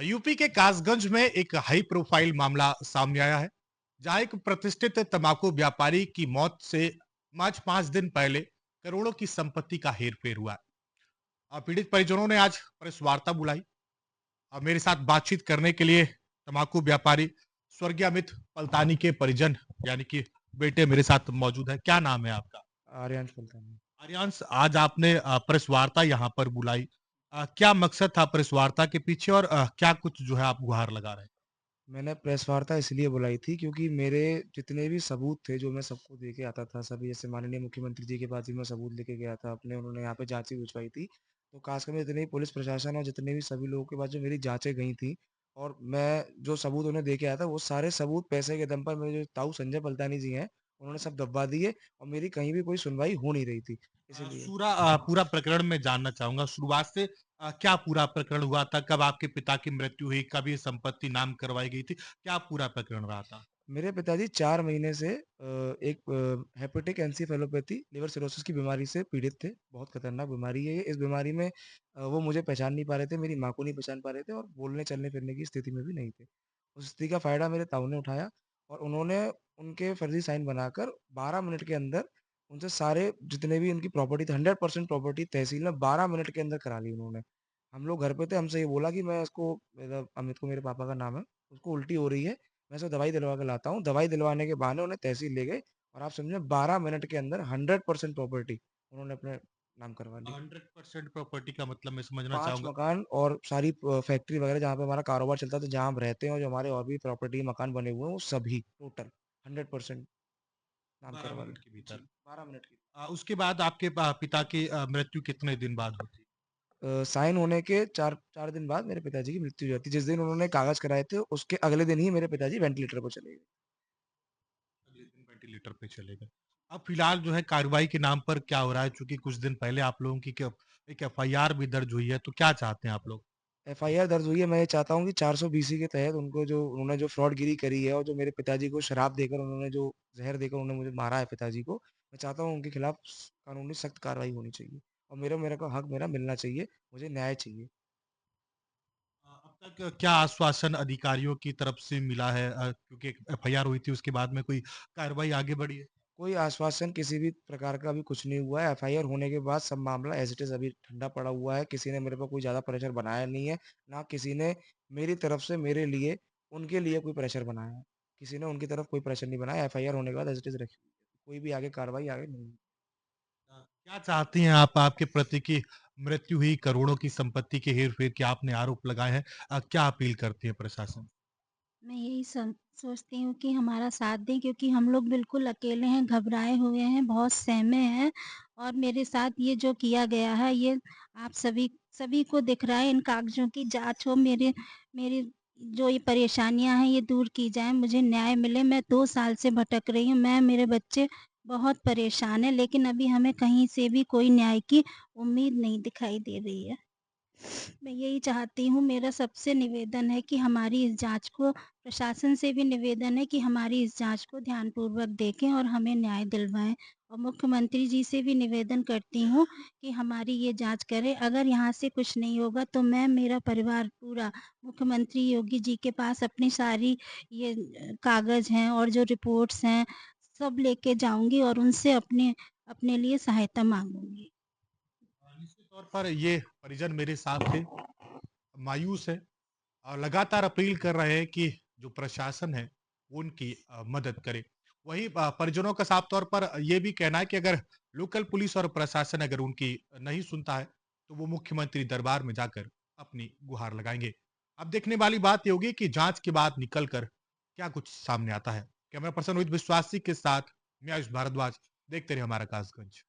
UP के कासगंज में एक हाई प्रोफाइल मामला सामने आया है, जहां एक प्रतिष्ठित तंबाकू व्यापारी की मौत से आज 5 दिन पहले करोड़ों की संपत्ति का हेरफेर हुआ है। पीड़ित परिजनों ने आज प्रेस वार्ता बुलाई और मेरे साथ बातचीत करने के लिए तंबाकू व्यापारी स्वर्गीय अमित पल्तानी के परिजन यानी कि बेटे मेरे साथ मौजूद है। क्या नाम है आपका? आर्यांश पलतानी। आर्यांश, आज आपने प्रेस वार्ता यहाँ पर बुलाई। क्या मकसद था प्रेस वार्ता के पीछे और क्या कुछ जो है आप गुहार लगा रहे हैं? मैंने प्रेस वार्ता इसलिए बुलाई थी क्योंकि मेरे जितने भी सबूत थे जो मैं सबको दे के आता था, सभी जैसे माननीय मुख्यमंत्री जी के पास भी मैं सबूत लेके गया था अपने, उन्होंने यहाँ पे जाँचें भिजवाई थी। तो खासकर में जितने भी पुलिस प्रशासन और जितने भी सभी लोगों के पास जो मेरी जाँचें गई थी और मैं जो सबूत उन्हें दे के आया था, वो सारे सबूत पैसे के दम पर मेरे जो ताऊ संजय पलटानी जी हैं, उन्होंने सब दबवा दिए और मेरी कहीं भी कोई सुनवाई हो नहीं रही थी। इसीलिए पूरा प्रकरण मैं जानना चाहूँगा शुरुआत से। क्या पूरा प्रकरण हुआ था? कब आपके पिता की मृत्यु हुई? कब ये संपत्ति नाम करवाई गई थी? क्या पूरा प्रकरण रहा था? मेरे पिताजी 4 महीने से एक हेपेटिक एन्सेफेलोपैथी लिवर सिरोसिस की बीमारी से पीड़ित थे। बहुत खतरनाक बीमारी है ये। इस बीमारी में वो मुझे पहचान नहीं पा रहे थे, मेरी माँ को नहीं पहचान पा रहे थे और बोलने, चलने-फिरने की स्थिति में भी नहीं थे। उस स्थिति का फ़ायदा मेरे ताऊ ने उठाया और उन्होंने उनके फर्ज़ी साइन बनाकर 12 मिनट के अंदर उनसे सारे जितने भी उनकी प्रॉपर्टी थी 100% प्रॉपर्टी तहसील में 12 मिनट के अंदर करा ली उन्होंने। हम लोग घर पे थे, हमसे ये बोला कि मैं इसको मतलब अमित को मेरे पापा का नाम है, उसको उल्टी हो रही है, मैं इसको दवाई दिलवा के लाता हूँ। दवाई दिलवाने के बहाने उन्हें तहसील ले गए और आप समझें 12 मिनट के अंदर 100% प्रॉपर्टी उन्होंने अपने नाम करवा ली। 100% प्रॉपर्टी का मतलब मैं समझना 5 चाहूँगा। मकान और सारी फैक्ट्री वगैरह जहाँ पे हमारा कारोबार चलता था, जहाँ हम रहते हैं और जो हमारे और भी प्रॉपर्टी मकान बने हुए हैं, वो सभी टोटल 100% नाम 12 करवा ली। मिनट के जी, भीतर। 12 मिनट की। उसके बाद आपके पिता की मृत्यु कितने दिन बाद होती? साइन होने के 4 दिन बाद मेरे पिताजी की मृत्यु हो जाती है। जिस दिन उन्होंने कागज़ कराए थे, उसके अगले दिन ही मेरे पिताजी वेंटिलेटर पर चले गए। अगले दिन वेंटिलेटर पे चले गए। अब फिलहाल जो है कार्रवाई के नाम पर क्या हो रहा है? चूँकि कुछ दिन पहले आप लोगों की क एक एफआईआर भी दर्ज हुई है, तो क्या चाहते हैं आप लोग? एफआईआर दर्ज हुई है, मैं ये चाहता हूँ कि 420 के तहत उनको जो उन्होंने जो फ्रॉडगिरी करी है और जो मेरे पिताजी को शराब देकर उन्होंने जो ज़हर देकर उन्होंने मुझे मारा है पिताजी को, मैं चाहता हूँ उनके खिलाफ कानूनी सख्त कार्रवाई होनी चाहिए और मेरा मेरे को हक मेरा मिलना चाहिए, मुझे न्याय चाहिए। अब तक क्या आश्वासन अधिकारियों की तरफ से मिला है? क्योंकि एक एफआईआर हुई थी उसके बाद में कोई कार्रवाई आगे बढ़ी है? कोई आश्वासन किसी भी प्रकार का अभी कुछ नहीं हुआ है, एफआईआर होने के बाद सब मामला एज़ इट इज़ अभी ठंडा पड़ा हुआ है, किसी ने मेरे पे कोई ज़्यादा प्रेशर बनाया नहीं है, ना किसी ने मेरी तरफ से मेरे लिए, उनके लिए कोई प्रेशर बनाया है। किसी ने उनकी तरफ कोई प्रेशर नहीं बनाया, एफआईआर होने के बाद एज़ इट इज़ रखी हुई है। कोई भी आगे कार्रवाई आगे नहीं हुई। क्या चाहती हैं आप आपके पति की मृत्यु हुई, करोड़ों की संपत्ति के हेर-फेर के आपने आरोप लगाए हैं। क्या अपील करती है प्रशासन? मैं यही सोचती हूँ कि हमारा साथ दें क्योंकि हम लोग बिल्कुल अकेले हैं, घबराए हुए हैं, बहुत सहमे हैं और मेरे साथ ये जो किया गया है ये आप सभी सभी को दिख रहा है। इन कागज़ों की जाँच हो, मेरे मेरी जो ये परेशानियाँ हैं ये दूर की जाएँ, मुझे न्याय मिले। मैं 2 साल से भटक रही हूँ, मैं मेरे बच्चे बहुत परेशान हैं, लेकिन अभी हमें कहीं से भी कोई न्याय की उम्मीद नहीं दिखाई दे रही है। मैं यही चाहती हूँ, मेरा सबसे निवेदन है कि हमारी इस जाँच को प्रशासन से भी निवेदन है कि हमारी इस जाँच को ध्यानपूर्वक देखें और हमें न्याय दिलवाएँ। और मुख्यमंत्री जी से भी निवेदन करती हूँ कि हमारी ये जाँच करें, अगर यहाँ से कुछ नहीं होगा तो मैं, मेरा परिवार पूरा मुख्यमंत्री योगी जी के पास अपनी सारी ये कागज़ हैं और जो रिपोर्ट्स हैं, सब लेके जाऊँगी और उनसे अपने अपने लिए सहायता माँगूँगी। निश्चित तौर पर ये परिजन मेरे साथ थे, मायूस है और लगातार अपील कर रहे हैं कि जो प्रशासन है, वो उनकी मदद करे। वहीं परिजनों का साफ तौर पर ये भी कहना है कि अगर लोकल पुलिस और प्रशासन अगर उनकी नहीं सुनता है, तो वो मुख्यमंत्री दरबार में जाकर अपनी गुहार लगाएँगे। अब देखने वाली बात ये होगी कि जाँच के बाद निकल कर क्या कुछ सामने आता है। कैमरा पर्सन रोहित विश्वासी के साथ मैं आयुष भारद्वाज, देखते रहिए हमारा कासगंज।